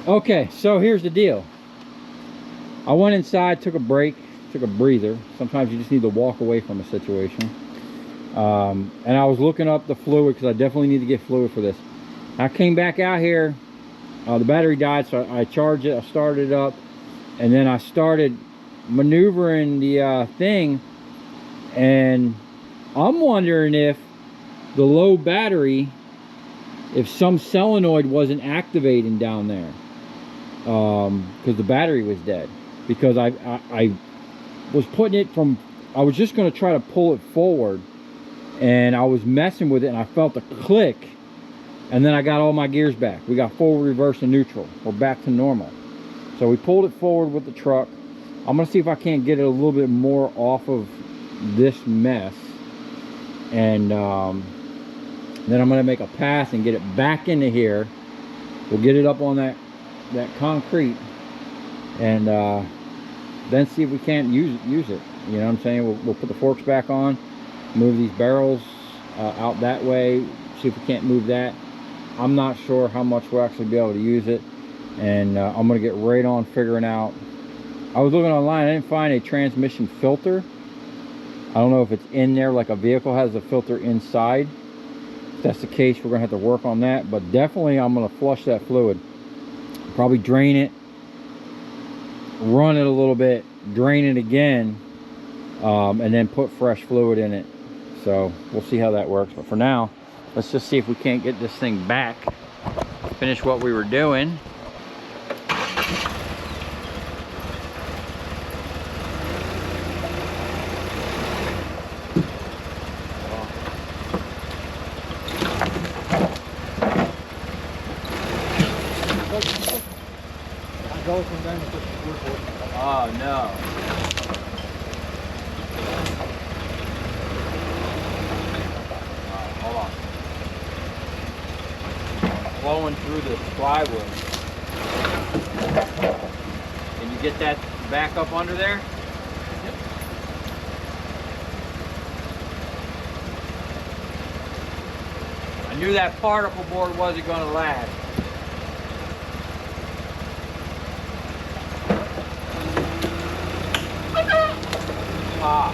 Okay, so here's the deal. I went inside, took a break, took a breather. Sometimes you just need to walk away from a situation. And I was looking up the fluid because I definitely need to get fluid for this. I came back out here. The battery died, so I charged it. I started it up, and then I started maneuvering the thing, and I'm wondering if the low battery, if some solenoid wasn't activating down there, because the battery was dead. Because I was putting it from, I was just going to try to pull it forward, and I was messing with it, and I felt a click, and then I got all my gears back. We got forward, reverse, and neutral. We're back to normal. So we pulled it forward with the truck. I'm gonna see if I can't get it a little bit more off of this mess, and then I'm gonna make a pass and get it back into here. We'll get it up on that concrete, and then see if we can't use it. You know what I'm saying? We'll put the forks back on, move these barrels out that way, see if we can't move that. I'm not sure how much we'll actually be able to use it, and I'm gonna get right on figuring out. I was looking online, I didn't find a transmission filter. I don't know if it's in there, like a vehicle has a filter inside. If that's the case, we're gonna have to work on that, but definitely I'm gonna flush that fluid. Probably drain it, run it a little bit, drain it again, and then put fresh fluid in it. So we'll see how that works, but for now, let's just see if we can't get this thing back, finish what we were doing. Oh no. Hold on. Flowing through this plywood. Can you get that back up under there? Yep. I knew that particle board wasn't going to last. Ah.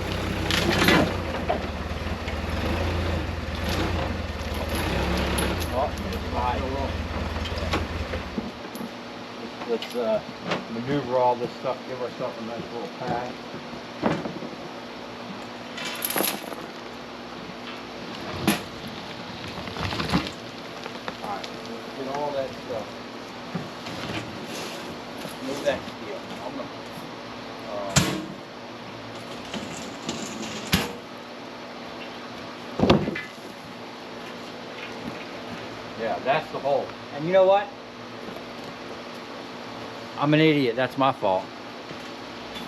Oh, it's high. Let's maneuver all this stuff, give ourselves a nice little pad. Alright, let's get all that stuff. Move that steel. I'm gonna yeah, that's the hole. And you know what? I'm an idiot. That's my fault.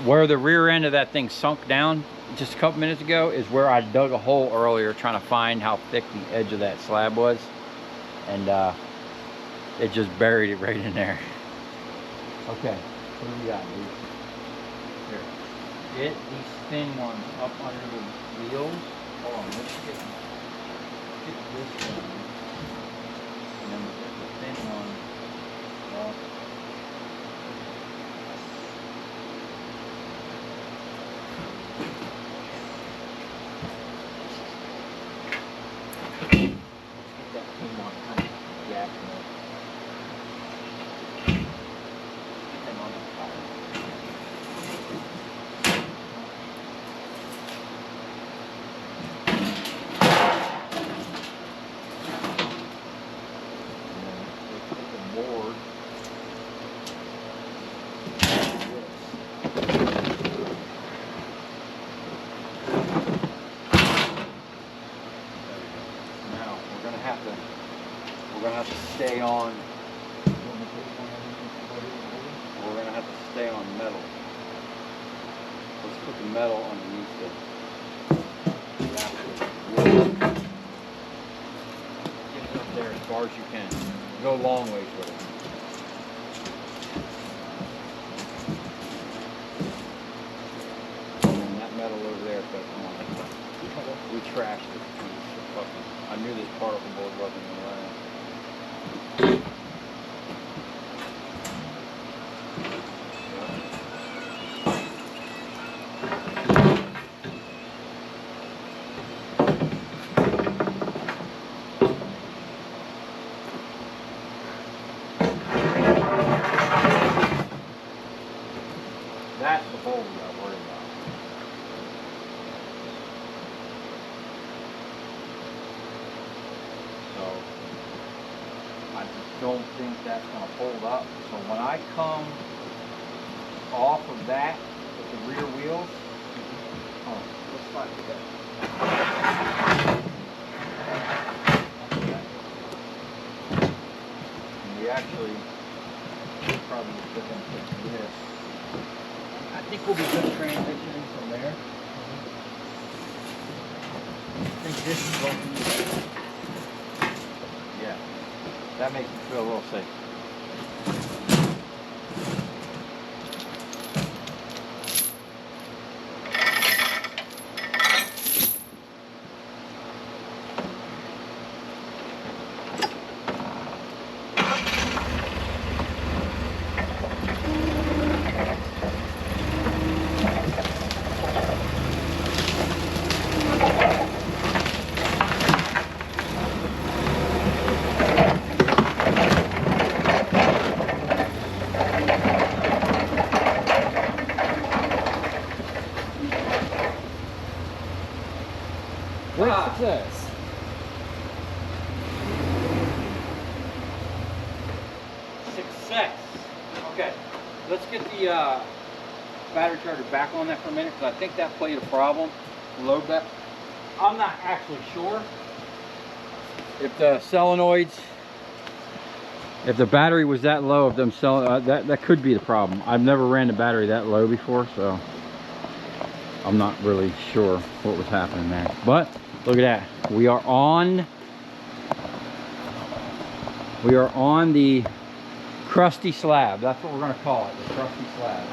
Where the rear end of that thing sunk down just a couple minutes ago is where I dug a hole earlier trying to find how thick the edge of that slab was. And it just buried it right in there. Okay, what do we got, dude? Here. Get these thin ones up under the wheels. Hold on, let's get this one. And then we'll get the thin one up. Let's get that thin one kind of gap in there. Get them on the fire. Board. Now we're gonna have to stay on. We're gonna have to stay on metal. Let's put the metal underneath it. Get it up there as far as you can. Go long ways with it. And that metal over there, but we trashed it. I knew this particle board wasn't going to last. I don't think that's going to hold up. So when I come off of that with the rear wheels, oh, let's slide it together. And we actually probably put them like this. I think we'll be good transitioning from there. I think this is what we need. Yeah, that makes me feel a little safe. Success. Success. Okay, let's get the battery charger back on that for a minute because I think that played a problem. Load that. I'm not actually sure if the solenoids, if the battery was that low, if them that could be the problem. I've never ran the battery that low before, so I'm not really sure what was happening there. But look at that. We are on the crusty slab. That's what we're going to call it, the crusty slab.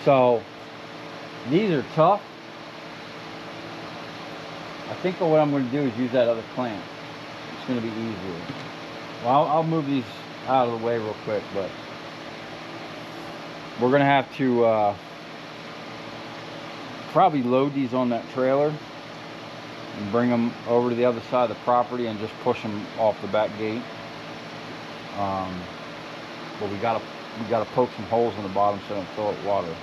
So these are tough. I think what I'm going to do is use that other clamp. It's going to be easier. Well, I'll move these out of the way real quick, but we're going to have to probably load these on that trailer and bring them over to the other side of the property and just push them off the back gate. But we gotta poke some holes in the bottom so they don't fill up with water.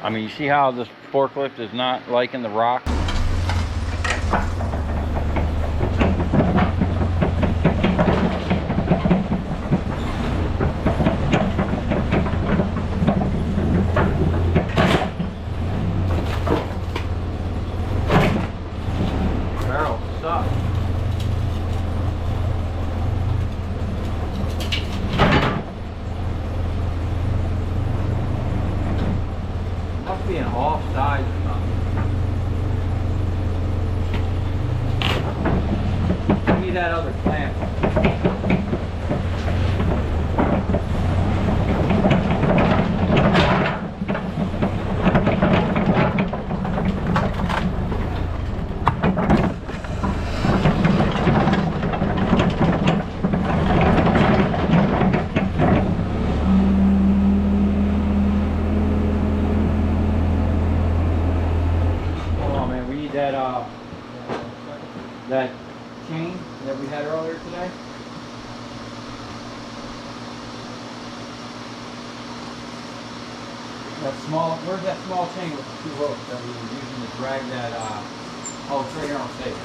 I mean, you see how this forklift is not liking the rock? need that other clamp. That chain that we had earlier today. That small, where's that small chain with the 2 hooks that we were using to drag that, oh, it's right here on station.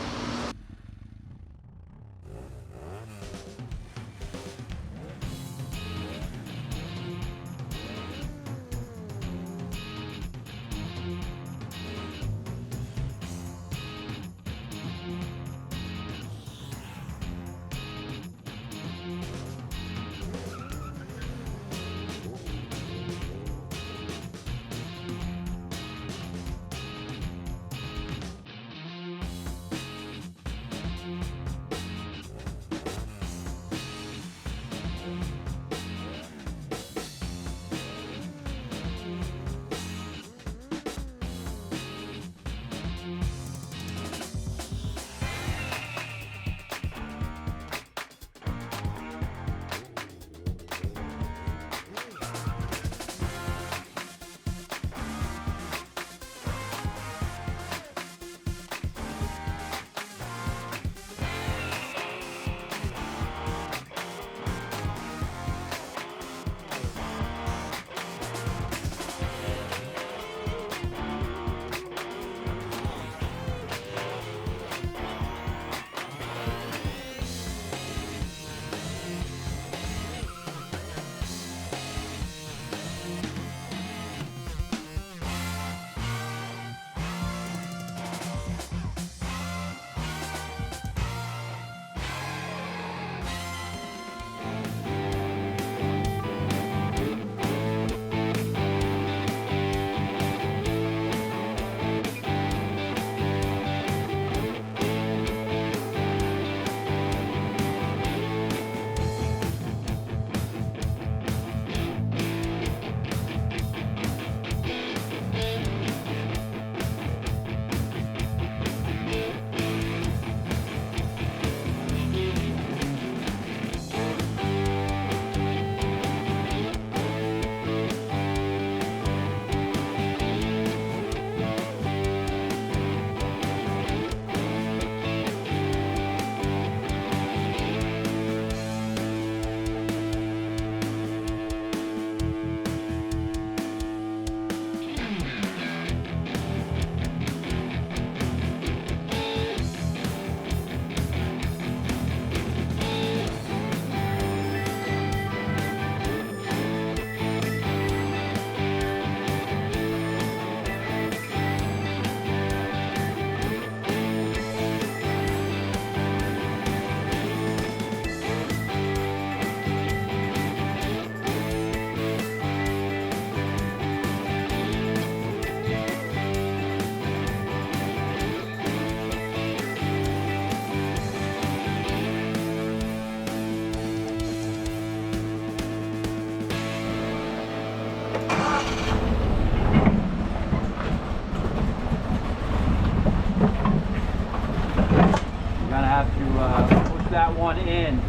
That one in.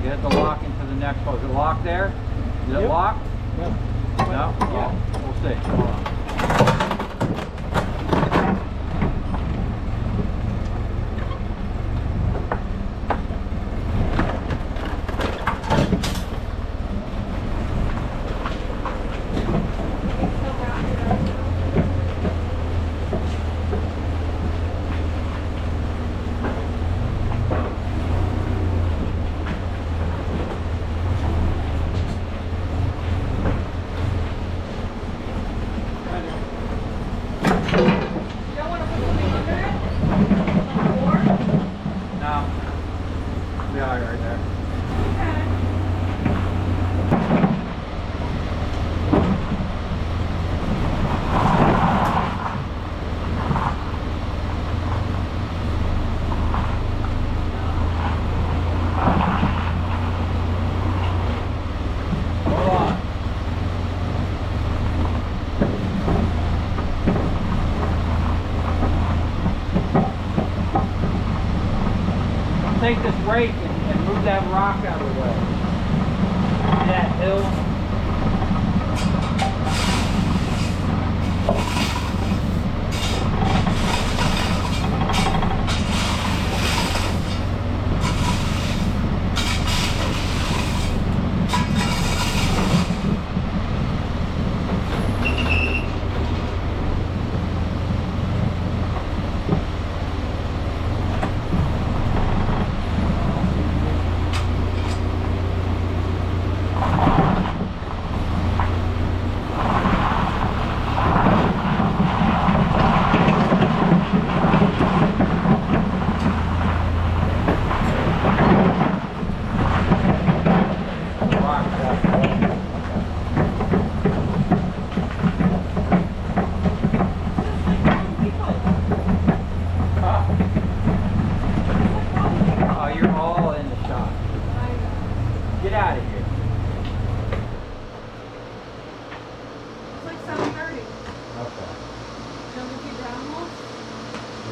Get it to lock into the next one. Is it locked there? Is it locked? Yep. No? Yeah. Oh, we'll see. Hold on. take this rake and move that rock out of the way. See that hill?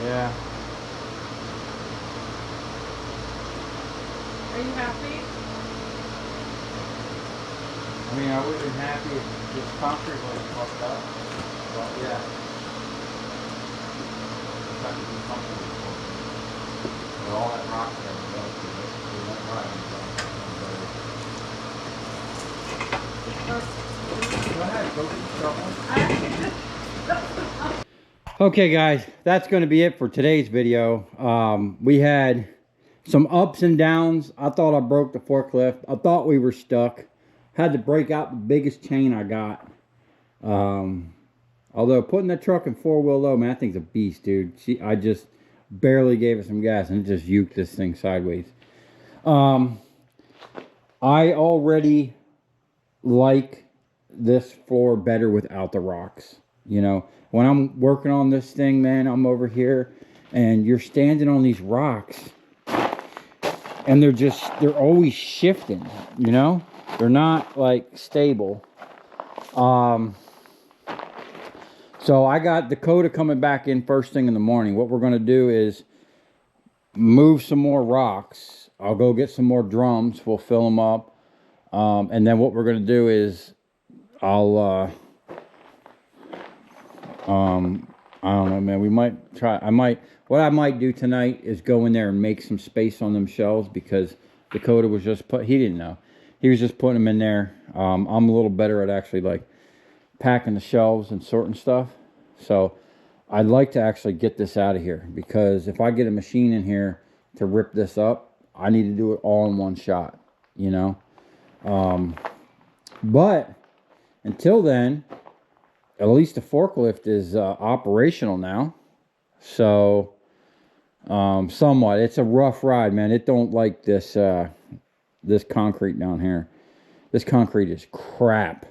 Yeah. Are you happy? I mean, I would have been happy if this concrete wasn't fucked up. But yeah. It's not to be comfortable for it. But all that rock there was up to it. We went right. Go ahead, go get the shovel. Okay guys, that's going to be it for today's video. We had some ups and downs. I thought I broke the forklift. I thought we were stuck. Had to break out the biggest chain I got. Although putting that truck in four-wheel low, man, that thing's a beast, dude. I just barely gave it some gas and it just uked this thing sideways. I already like this floor better without the rocks. You know, when I'm working on this thing, man, I'm over here and you're standing on these rocks and they're always shifting, you know? They're not like stable. So I got Dakota coming back in first thing in the morning. What we're going to do is move some more rocks. I'll go get some more drums. We'll fill them up. And then what we're going to do is I don't know, man. We might try. What I might do tonight is go in there and make some space on them shelves because Dakota was just he didn't know. He was just putting them in there. I'm a little better at actually like packing the shelves and sorting stuff. So I'd like to actually get this out of here because if I get a machine in here to rip this up, I need to do it all in one shot, you know? But until then, at least the forklift is operational now. So somewhat. It's a rough ride, man. It don't like this this concrete down here. This concrete is crap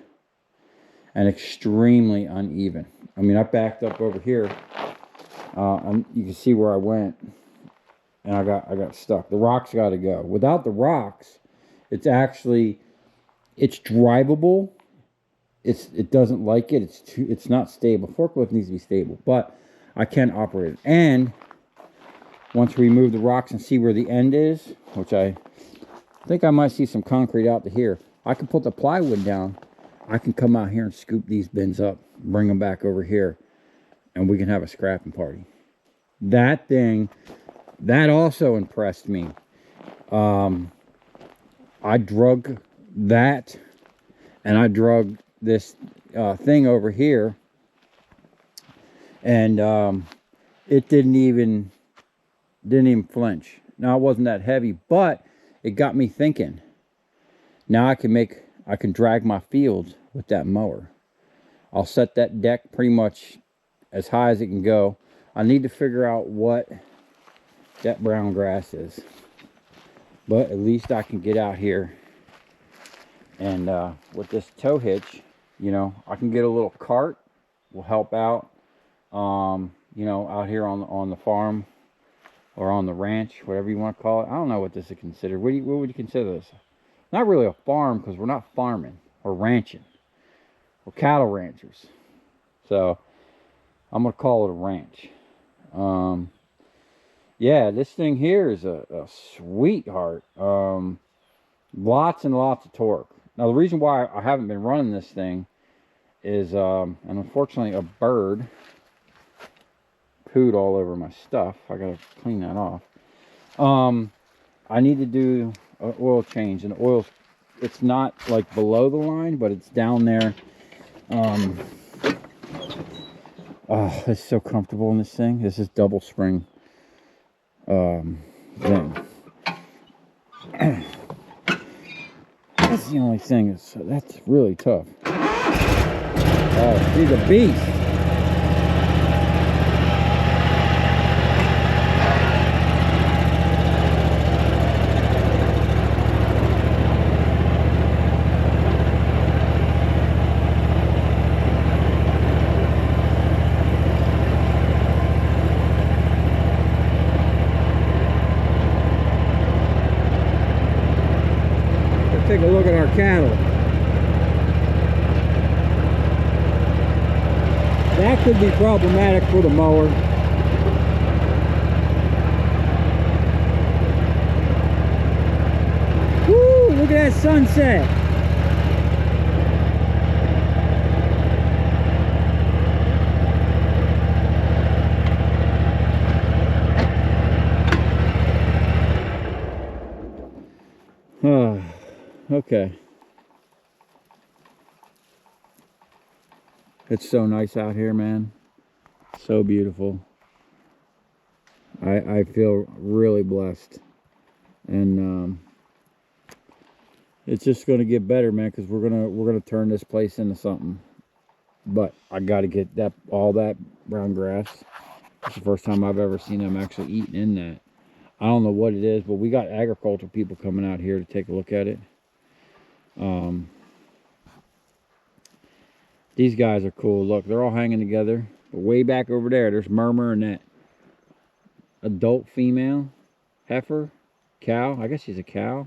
and extremely uneven. I mean, I backed up over here. You can see where I went and I got stuck. The rocks got to go. Without the rocks, it's drivable. It doesn't like it. It's not stable. Forklift needs to be stable, but I can operate it. And once we move the rocks and see where the end is, which I think I might see some concrete out to here, I can put the plywood down. I can come out here and scoop these bins up, bring them back over here, and we can have a scrapping party. That thing, that also impressed me. I drug that, and I drug this thing over here, and it didn't even flinch. Now it wasn't that heavy, but it got me thinking. Now I can drag my fields with that mower. I'll set that deck pretty much as high as it can go. I need to figure out what that brown grass is, but at least I can get out here and with this tow hitch, you know, I can get a little cart, will help out, you know, out here on the farm or on the ranch, whatever you want to call it. I don't know what this is considered. What would you consider this? Not really a farm because we're not farming or ranching. We're cattle ranchers. So I'm going to call it a ranch. Yeah, this thing here is a sweetheart. Lots and lots of torque. Now, the reason why I haven't been running this thing is, and unfortunately, a bird pooed all over my stuff. I gotta clean that off. I need to do an oil change, and the oil's, it's not like below the line, but it's down there. Oh, it's so comfortable in this thing. This is double spring thing. That's the only thing that's really tough. Oh, she's a beast. Take a look at our cattle. That could be problematic for the mower. Woo! Look at that sunset. Okay. It's so nice out here, man. So beautiful. I feel really blessed. And it's just gonna get better, man, because we're gonna turn this place into something. But I gotta get all that brown grass. It's the first time I've ever seen them actually eating in that. I don't know what it is, but we got agricultural people coming out here to take a look at it. These guys are cool. Look, they're all hanging together. But way back over there, there's Murmur and that adult female heifer, cow. I guess she's a cow.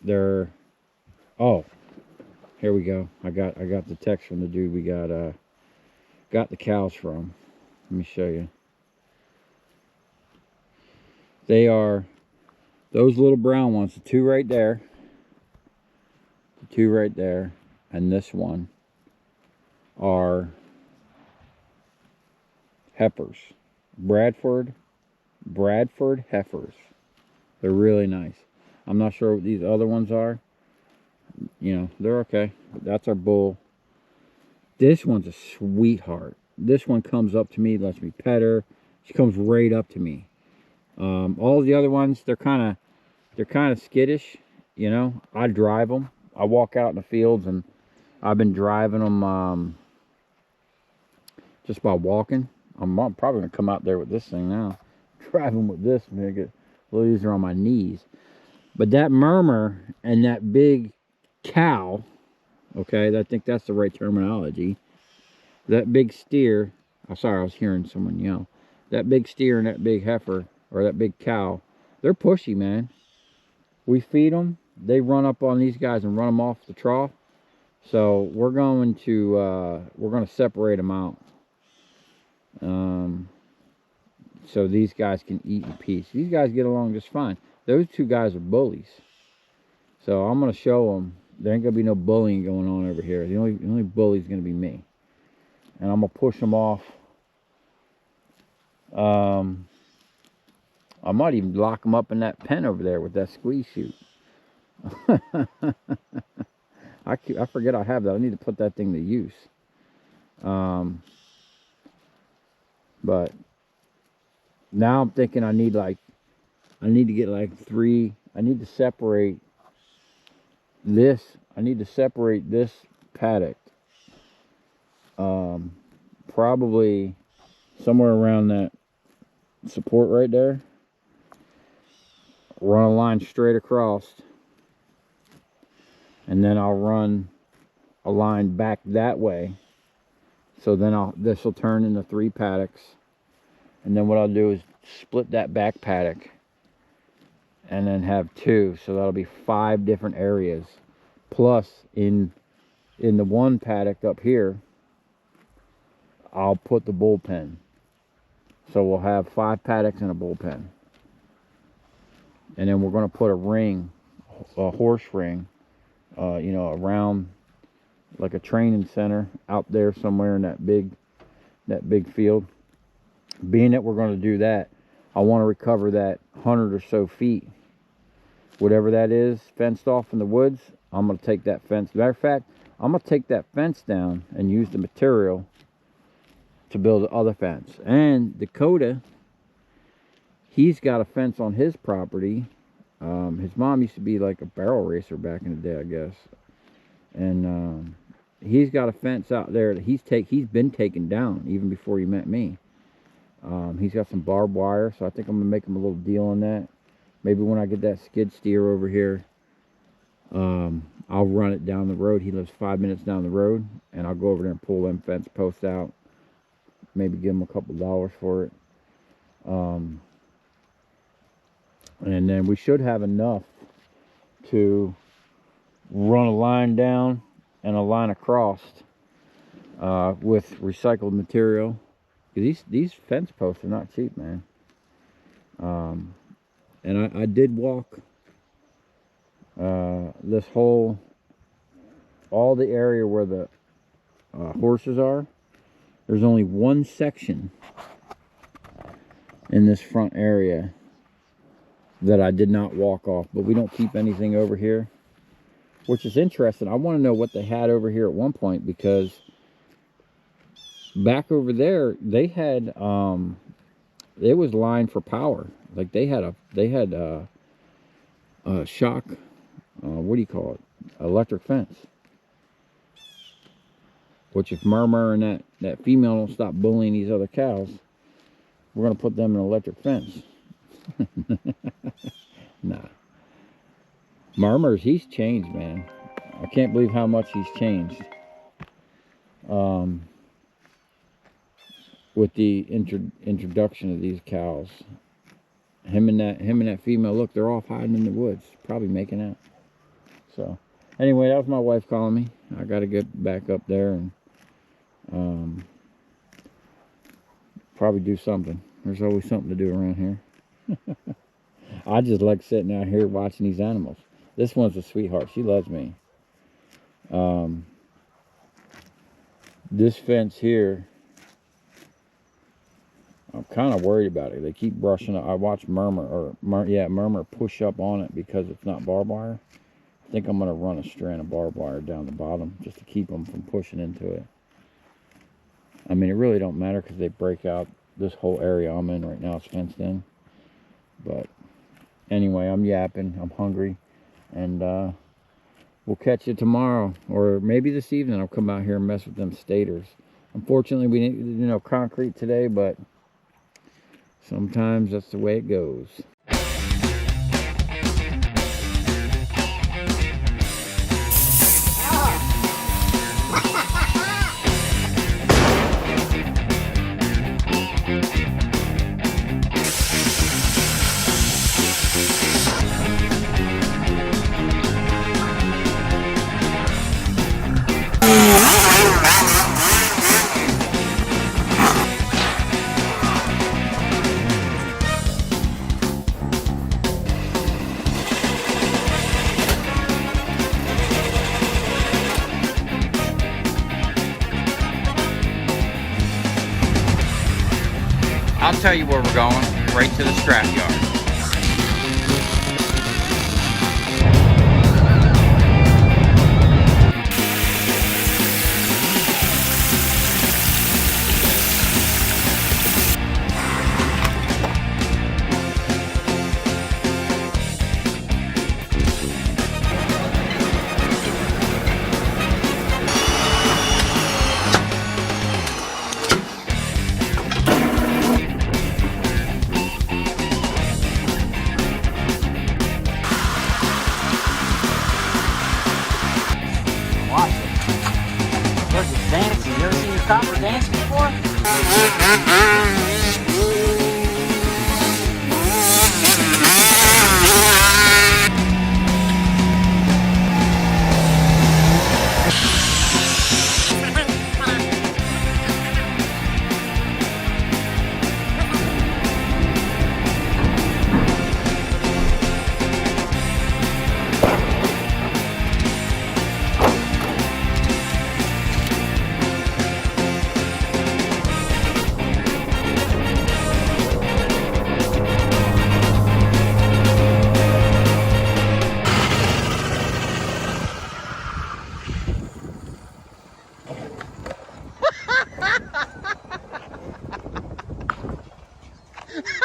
They're, oh, here we go. I got the text from the dude we got the cows from. Let me show you. They are those little brown ones, the two right there, and this one are heifers. Bradford heifers. They're really nice. I'm not sure what these other ones are. You know, they're okay. But that's our bull. This one's a sweetheart. This one comes up to me, lets me pet her. She comes right up to me. All the other ones, they're kind of skittish. You know, I drive them. I walk out in the fields, and I've been driving them just by walking. I'm probably gonna come out there with this thing now. Driving with this, make it a little easier on my knees. But that Murmur and that big cow, okay, I think that's the right terminology. That big steer, I'm sorry, I was hearing someone yell. That big steer and that big heifer, or that big cow, they're pushy, man. We feed them, they run up on these guys and run them off the trough. So we're going to separate them out. So these guys can eat in peace. These guys get along just fine. Those two guys are bullies. So I'm going to show them there ain't going to be no bullying going on over here. The only bully is going to be me. And I'm going to push them off. I might even lock them up in that pen over there with that squeeze chute. I forget I have that. I need to put that thing to use. But now I'm thinking I need to get like 3. I need to separate this. I need to separate this paddock. Probably somewhere around that support right there. Run a line straight across. And then I'll run a line back that way. So then this will turn into 3 paddocks. And then what I'll do is split that back paddock and then have 2. So that'll be 5 different areas. Plus in the one paddock up here, I'll put the bullpen. So we'll have 5 paddocks and a bullpen. And then we're going to put a ring, a horse ring, you know, around like a training center out there somewhere in that big field. Being that we're going to do that, I want to recover that 100 or so feet, whatever that is, fenced off in the woods. I'm going to take that fence. Matter of fact, I'm going to take that fence down and use the material to build the other fence. And Dakota, he's got a fence on his property. His mom used to be like a barrel racer back in the day, I guess. And he's got a fence out there that he's been taken down even before he met me. He's got some barbed wire, so I think I'm gonna make him a little deal on that. Maybe when I get that skid steer over here, I'll run it down the road. He lives 5 minutes down the road, and I'll go over there and pull them fence posts out. Maybe give him a couple dollars for it. And then we should have enough to run a line down and a line across with recycled material. These fence posts are not cheap, man. And I did walk this whole, all the area where the horses are. There's only one section in this front area that I did not walk off, but we don't keep anything over here, which is interesting. I want to know what they had over here at one point, because back over there they had it was lined for power. Like they had a shock, what do you call it, electric fence, which if Murmur and that female don't stop bullying these other cows, we're gonna put them in an electric fence. Nah, Murmur's, he's changed, man. I can't believe how much he's changed. With the introduction of these cows, him and that female, look, they're off hiding in the woods, probably making out. So anyway, that was my wife calling me. I got to get back up there and probably do something. There's always something to do around here. I just like sitting out here watching these animals. This one's a sweetheart. She loves me. This fence here, I'm kind of worried about it. They keep brushing it. I watch Murmur push up on it because it's not barbed wire. I think I'm going to run a strand of barbed wire down the bottom just to keep them from pushing into it. I mean, it really don't matter because they break out this whole area I'm in right now. It's fenced in. But anyway, I'm yapping. I'm hungry. And we'll catch you tomorrow. Or maybe this evening I'll come out here and mess with them stators. Unfortunately, we didn't, concrete today, but sometimes that's the way it goes. I'll tell you where we're going, right to the scrap yard. Dancing. You ever seen your copper dance before?